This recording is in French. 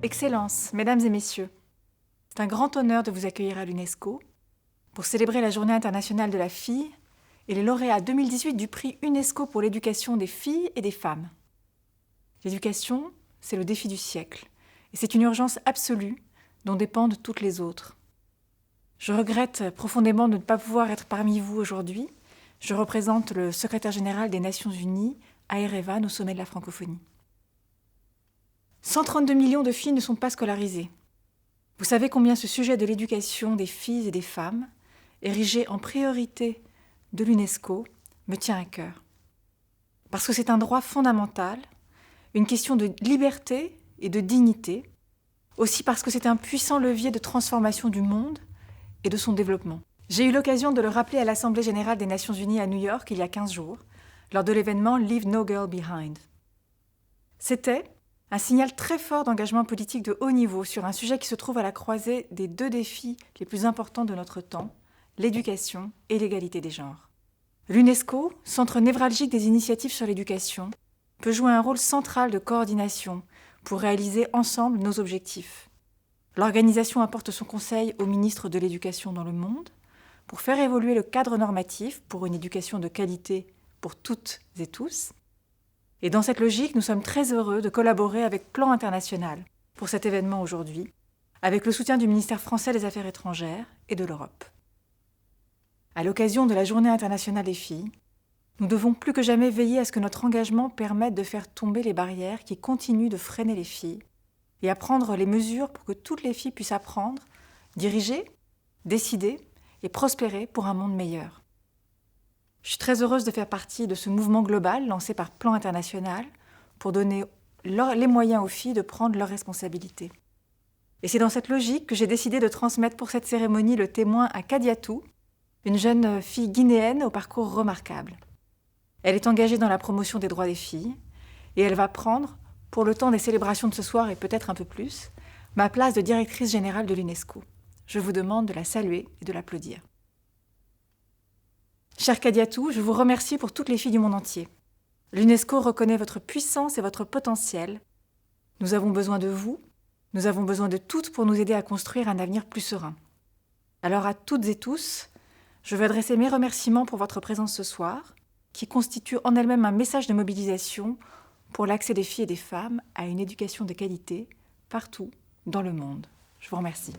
Excellences, Mesdames et Messieurs, c'est un grand honneur de vous accueillir à l'UNESCO pour célébrer la Journée internationale de la fille et les lauréats 2018 du prix UNESCO pour l'éducation des filles et des femmes. L'éducation, c'est le défi du siècle et c'est une urgence absolue dont dépendent toutes les autres. Je regrette profondément de ne pas pouvoir être parmi vous aujourd'hui. Je représente le secrétaire général des Nations Unies à Erevan, au sommet de la francophonie. 132 millions de filles ne sont pas scolarisées. Vous savez combien ce sujet de l'éducation des filles et des femmes, érigé en priorité de l'UNESCO, me tient à cœur. Parce que c'est un droit fondamental, une question de liberté et de dignité, aussi parce que c'est un puissant levier de transformation du monde et de son développement. J'ai eu l'occasion de le rappeler à l'Assemblée générale des Nations unies à New York il y a 15 jours, lors de l'événement Leave No Girl Behind. C'était un signal très fort d'engagement politique de haut niveau sur un sujet qui se trouve à la croisée des deux défis les plus importants de notre temps, l'éducation et l'égalité des genres. L'UNESCO, centre névralgique des initiatives sur l'éducation, peut jouer un rôle central de coordination pour réaliser ensemble nos objectifs. L'organisation apporte son conseil aux ministres de l'Éducation dans le monde pour faire évoluer le cadre normatif pour une éducation de qualité pour toutes et tous. Et dans cette logique, nous sommes très heureux de collaborer avec Plan International pour cet événement aujourd'hui, avec le soutien du ministère français des Affaires étrangères et de l'Europe. À l'occasion de la Journée internationale des filles, nous devons plus que jamais veiller à ce que notre engagement permette de faire tomber les barrières qui continuent de freiner les filles et à prendre les mesures pour que toutes les filles puissent apprendre, diriger, décider et prospérer pour un monde meilleur. Je suis très heureuse de faire partie de ce mouvement global lancé par Plan International pour donner les moyens aux filles de prendre leurs responsabilités. Et c'est dans cette logique que j'ai décidé de transmettre pour cette cérémonie le témoin à Kadiatou, une jeune fille guinéenne au parcours remarquable. Elle est engagée dans la promotion des droits des filles et elle va prendre, pour le temps des célébrations de ce soir et peut-être un peu plus, ma place de directrice générale de l'UNESCO. Je vous demande de la saluer et de l'applaudir. Chère Kadiatou, je vous remercie pour toutes les filles du monde entier. L'UNESCO reconnaît votre puissance et votre potentiel. Nous avons besoin de vous, nous avons besoin de toutes pour nous aider à construire un avenir plus serein. Alors à toutes et tous, je veux adresser mes remerciements pour votre présence ce soir, qui constitue en elle-même un message de mobilisation pour l'accès des filles et des femmes à une éducation de qualité partout dans le monde. Je vous remercie.